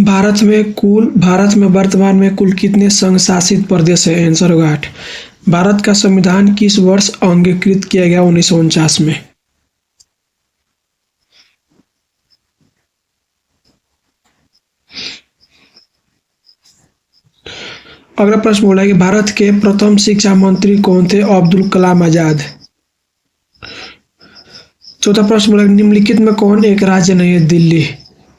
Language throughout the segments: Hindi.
भारत में वर्तमान में कुल कितने संघ शासित प्रदेश हैं? आंसर होगा 8। भारत का संविधान किस वर्ष अंगीकृत किया गया? 1949 में। अगला प्रश्न बोला है कि भारत के प्रथम शिक्षा मंत्री कौन थे? अब्दुल कलाम आजाद। चौथा प्रश्न बोला कि निम्नलिखित में कौन एक राज्य नहीं है? दिल्ली।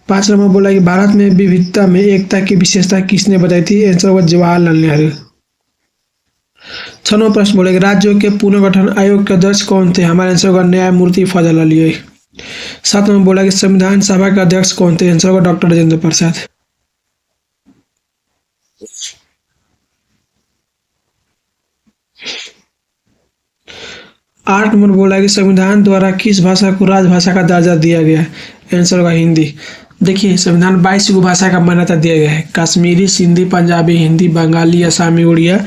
5 नंबर बोला कि भारत में विविधता में एकता की विशेषता किसने बताई थी? आंसर होगा जवाहरलाल नेहरू। 6 नंबर प्रश्न बोला कि राज्यों के पुनर्गठन आयोग के अध्यक्ष कौन थे? हमारे आंसर होगा न्यायमूर्ति फजल अली। 7 नंबर बोला कि संविधान सभा के अध्यक्ष कौन थे? आंसर होगा डॉक्टर राजेंद्र प्रसाद। 8 नंबर बोला कि संविधान द्वारा किस भाषा को राजभाषा का दर्जा दिया गया है? आंसर होगा हिंदी। देखिए संविधान 22 गो भाषा का मान्यता दिया गया है। कश्मीरी, सिंधी, पंजाबी, हिंदी, बंगाली, असमी, उड़िया,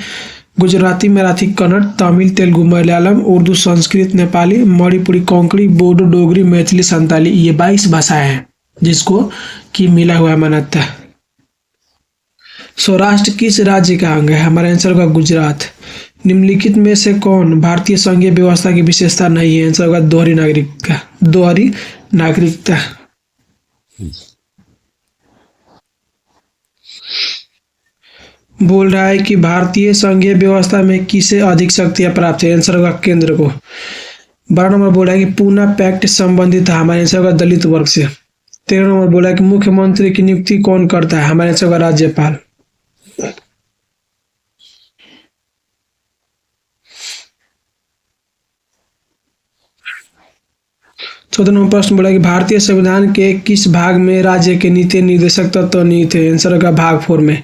गुजराती, मराठी, कन्नड़, तमिल, तेलुगु, मलयालम, उर्दू, संस्कृत, नेपाली, मणिपुरी, कोंकणी, बोडो, डोगरी, मैथिली, संताली, ये 22 भाषाएं हैं जिसको कि मिला हुआ मान्यता। सौराष्ट्र किस राज्य का अंग है? हमारा आंसर होगा गुजरात। निम्नलिखित में से कौन भारतीय संघीय व्यवस्था की विशेषता नहीं है? आंसर होगा दोहरी नागरिकता। दोहरी नागरिकता। बोल रहा है कि भारतीय संघीय व्यवस्था में किसे अधिक शक्तियां प्राप्त है? आंसर होगा केंद्र को। 12 नंबर बोला है कि पूना पैक्ट संबंधित है। हमारे आंसर होगा दलित वर्ग से। 13 नंबर बोला है कि मुख्यमंत्री की नियुक्ति कौन करता है? हमारे आंसर होगा राज्यपाल। 14 नंबर प्रश्न बोला कि भारतीय संविधान के किस भाग में राज्य के नीति निर्देशक तत्व निहित है? आंसर होगा भाग 4 में।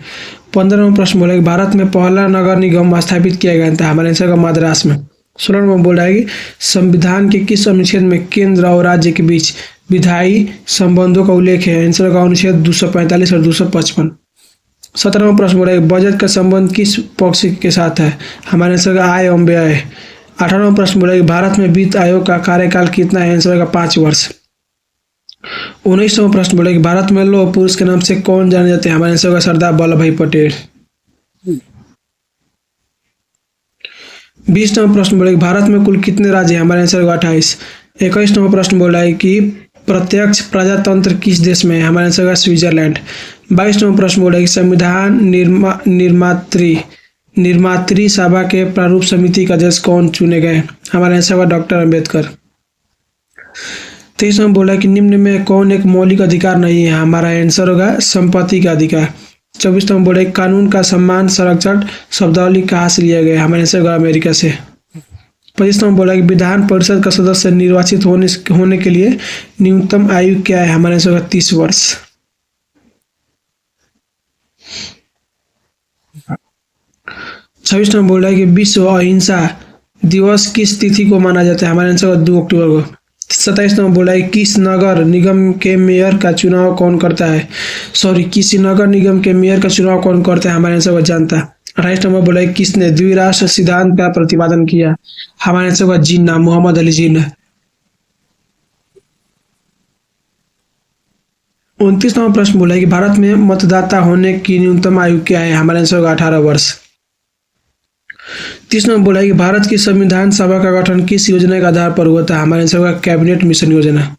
15 नंबर प्रश्न बोला कि भारत में पहला नगर निगम स्थापित किया गया था। हमारे आंसर होगा मद्रास में। 16 नंबर बोला है कि संविधान के किस अनुच्छेद में केंद्र और राज्य के बीच विधायी संबंधों का उल्लेख है? आंसर होगा अनुच्छेद 245 और 255। 17 नंबर प्रश्न बोला है बजट का संबंध किस पक्ष के साथ है? हमारे आंसर होगा आय एवं व्यय। 18वां प्रश्न बोला कि भारत में वित्त आयोग का कार्यकाल कितना है? आंसर होगा 5 वर्ष। 19वां प्रश्न बोला कि भारत में लौह पुरुष के नाम से कौन जाने जाते हैं? हमारे आंसर होगा सरदार वल्लभ भाई पटेल। 20वां प्रश्न बोला कि भारत में कुल कितने राज्य हैं? हमारे आंसर होगा 28। 21वां प्रश्न बोला है कि प्रत्यक्ष प्रजातंत्र किस देश में है? हमारे आंसर होगा स्विट्जरलैंड। 22वां प्रश्न बोला है कि संविधान निर्मात्री सभा के प्रारूप समिति का अध्यक्ष कौन चुने गए? हमारे आंसर होगा डॉक्टर अम्बेडकर। 23वां बोला कि निम्न में कौन एक मौलिक अधिकार नहीं है? हमारा आंसर होगा संपत्ति का अधिकार। 24वां बोला कि कानून का सम्मान संरक्षण शब्दावली कहाँ से लिया गया? हमारे आंसर होगा अमेरिका से। 25वां बोला कि विधान परिषद का सदस्य निर्वाचित होने के लिए न्यूनतम आयु क्या है? हमारे आंसर होगा 30 वर्ष। 26वां बोल रहा है कि विश्व अहिंसा दिवस किस तिथि को माना जाता है? हमारे आंसर होगा 2 अक्टूबर को। 27वां बोला है किस नगर निगम के मेयर का चुनाव कौन करता है? किसी नगर निगम के मेयर का चुनाव कौन करता है? हमारे आंसर होगा जनता। 28 नंबर बोला है किसने द्विराष्ट्र सिद्धांत का प्रतिपादन किया? हमारे आंसर होगा जिन्ना, मोहम्मद अली जिन्ना। 29वां प्रश्न बोला है कि भारत में मतदाता होने की न्यूनतम आयु क्या है? हमारे आंसर होगा 18 वर्ष। 30 नंबर बोला है कि भारत की संविधान सभा का गठन किस योजना के आधार पर हुआ था? हमारे आंसर होगा कैबिनेट मिशन योजना।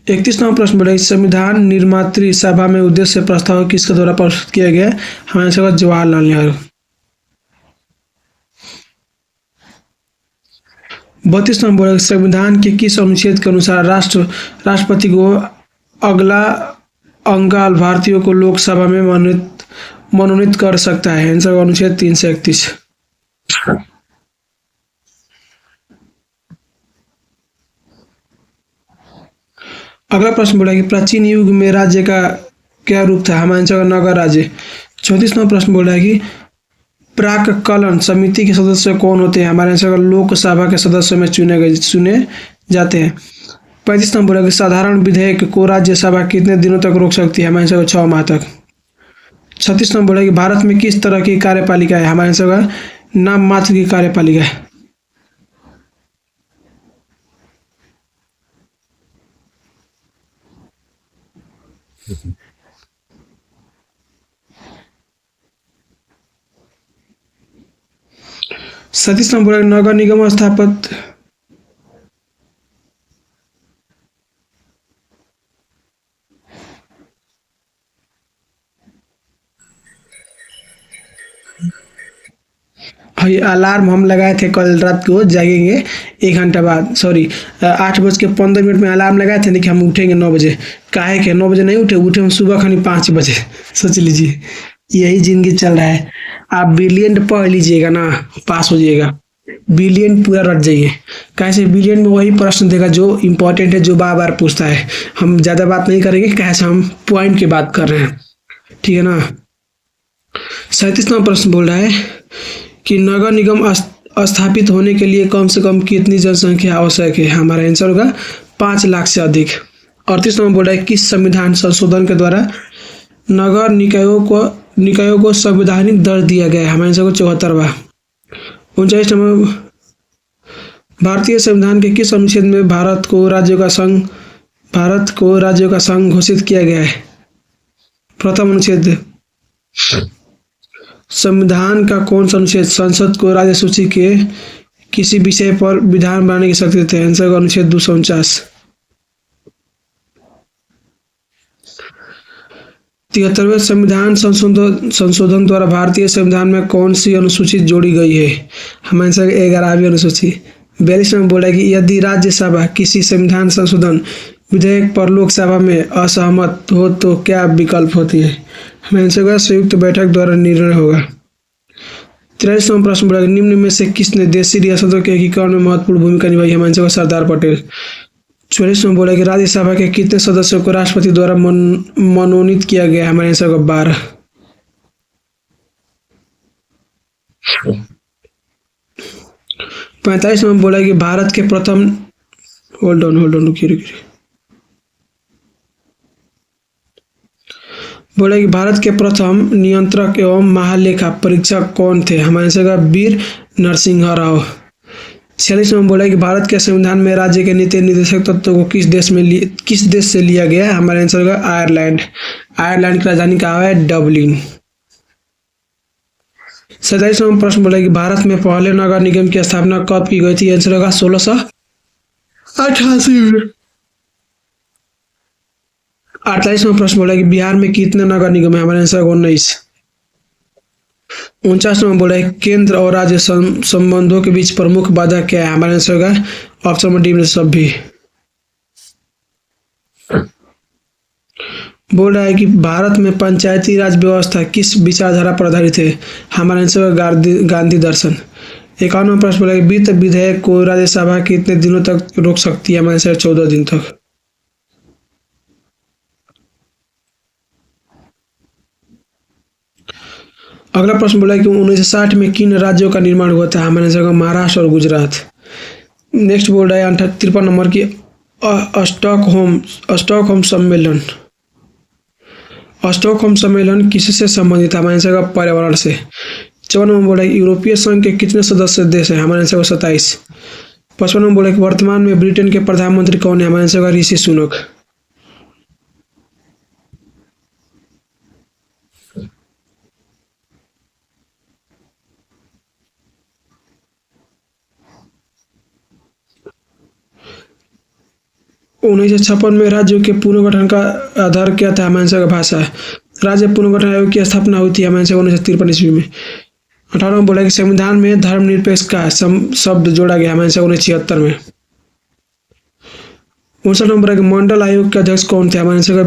31वां प्रश्न बोला है कि संविधान निर्मात्री सभा में उद्देश्य प्रस्ताव किसके द्वारा प्रस्तुत किया गया? हमारे आंसर होगा जवाहरलाल नेहरू। 32 नंबर बोला है कि संविधान के किस अनुच्छेद के अनुसार राष्ट्रपति को अगला अंगाल भारतीयों को लोकसभा में मनोनीत कर सकता है? आंसर होगा अनुच्छेद 331। अगला प्रश्न बोला कि प्राचीन युग में राज्य का क्या रूप था? हमारे आंसर होगा नगर राज्य। 34वां प्रश्न बोला है कि प्राक्कलन समिति के सदस्य कौन होते हैं? हमारे आंसर होगा लोकसभा के सदस्यों में चुने जाते हैं। 35 नंबर बोला कि साधारण विधेयक को राज्यसभा कितने दिनों तक रोक सकती है? हमारे आंसर होगा 6 माह तक। 36 नंबर बोला कि भारत में किस तरह की कार्यपालिका है? हमारे आंसर होगा नाम मात्र की कार्यपालिका है। 37 नंबर बोला नगर निगम स्थापित। हाँ, ये अलार्म हम लगाए थे कल रात को जागेंगे 1 घंटा बाद, सॉरी 8:15 में अलार्म लगाए थे, लेकिन हम उठेंगे 9 बजे। काहे के 9 बजे नहीं उठे, उठे हम सुबह खानी 5 बजे। सोच लीजिए, यही जिंदगी चल रहा है। आप बिलियन पढ़ लीजिएगा ना, पास हो जाइएगा। बिलियन पूरा रट जाइए। कैसे बिलियन में वही प्रश्न देगा जो इम्पोर्टेंट है, जो बार बार पूछता है। हम ज़्यादा बात नहीं करेंगे, कैसे हम पॉइंट की बात कर रहे हैं, ठीक है ना। 37वां प्रश्न बोल रहा है कि नगर निगम स्थापित होने के लिए कम से कम कितनी जनसंख्या आवश्यक है। हमारा आंसर होगा 5 लाख से अधिक। 38वां बोल रहा है किस संविधान संशोधन के द्वारा नगर निकायों को संवैधानिक दर्ज दिया गया है। हमारे आंसर होगा 74वां। 39वां भारतीय संविधान के किस अनुच्छेद में भारत को राज्यों का संघ घोषित किया गया है। प्रथम अनुच्छेद। संविधान का कौन सा अनुच्छेद संसद को राज्य सूची के किसी विषय पर विधान बनाने की शक्ति देते हैं। आंसर का अनुच्छेद 249। 73वें संविधान संशोधन द्वारा भारतीय संविधान में कौन सी अनुसूची जोड़ी गई है। हमारे आंसर 11वीं अनुसूची। 42वां में बोला कि यदि राज्यसभा किसी संविधान संशोधन विधेयक पर लोकसभा में असहमत हो तो क्या विकल्प होती है। हमारे आंसर का संयुक्त बैठक द्वारा निर्णय होगा। 43वां प्रश्न बोला निम्न में से किसने देशी रियासतों के एकीकरण में महत्वपूर्ण भूमिका निभाई। हमारे आंसर का सरदार पटेल। 44वां बोला कि राज्यसभा के कितने सदस्यों को राष्ट्रपति द्वारा मनोनीत किया गया। हमारे आंसर का 12। 45वां बोला कि भारत के प्रथम होल्ड ऑन रुकिए बोला कि भारत के प्रथम नियंत्रक एवं महालेखा परीक्षक कौन थे। हमारे आंसर का वीर नरसिंह राव। 46वां बोला कि भारत के संविधान में राज्य के नीति निर्देशक तत्वों को किस देश से लिया गया। हमारे आंसर का आयरलैंड। आयरलैंड की राजधानी कहाँ है, डबलिन। 47वां प्रश्न बोला कि भारत में पहले नगर निगम की स्थापना कब की गई थी। आंसर का 1688 में। 48वां प्रश्न बोला कि बिहार में कितने नगर निगम है। हमारे आंसर 19। 49वां बोला है केंद्र और राज्य संबंधों के बीच प्रमुख बाधा क्या है। हमारे आंसर का ऑप्शन नंबर डी में सब भी। बोल रहा है कि भारत में पंचायती राज व्यवस्था किस विचारधारा पर आधारित है। हमारे आंसर का गांधी दर्शन। 51वां प्रश्न बोला कि वित्त विधेयक को राज्यसभा कितने दिनों तक रोक सकती है। हमारे आंसर 14 दिन तक। अगला प्रश्न बोला कि 1960 में किन राज्यों का निर्माण हुआ था। हमारे आंसर का महाराष्ट्र और गुजरात। नेक्स्ट बोल रहा है 53 नंबर की स्टॉकहोम सम्मेलन किससे संबंधित है। हमारे आंसर का पर्यावरण से। 54 नंबर बोला है यूरोपीय संघ के कितने सदस्य देश हैं। हमारे आंसर का 27। 55 नंबर बोला कि वर्तमान में ब्रिटेन के प्रधानमंत्री कौन है। हमारे आंसर का ऋषि सुनक। उन्नीस सौ 56 में राज्यों के पुनर्गठन का आधार क्या था। हमारे आंसर का भाषा। राज्य पुनर्गठन आयोग की स्थापना हुई थी। हमारे आंसर 1953 ईस्वी में। 18 बोला कि संविधान में धर्मनिरपेक्ष का शब्द जोड़ा गया। हमारे आंसर 1976 में। 59 नंबर है मंडल आयोग के अध्यक्ष कौन थे। हमारे आंसर का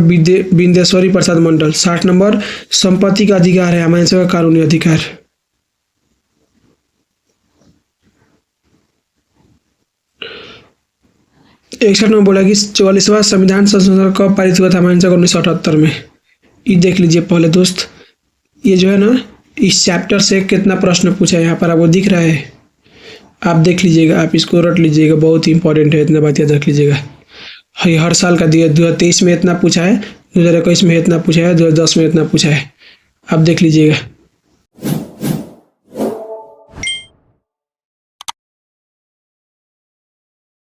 विंदेश्वरी प्रसाद मंडल। 60 नंबर संपत्ति का अधिकार है। हमारे आंसर का कानूनी अधिकार। 61 नंबर बोला कि 44वां संविधान संशोधन कब पारित हुआ था। हमारे आंसर 1978 में। ये देख लीजिए पहले दोस्त, ये जो है ना इस चैप्टर से कितना प्रश्न पूछा है यहाँ पर आपको दिख रहा है। आप देख लीजिएगा, आप इसको रट लीजिएगा, बहुत ही इंपॉर्टेंट है, इतना बात याद रख लीजिएगा। हर साल का दिया 2023 में इतना पूछा है, 2021 में इतना पूछा है, 2010 में इतना पूछा है। आप देख लीजिएगा।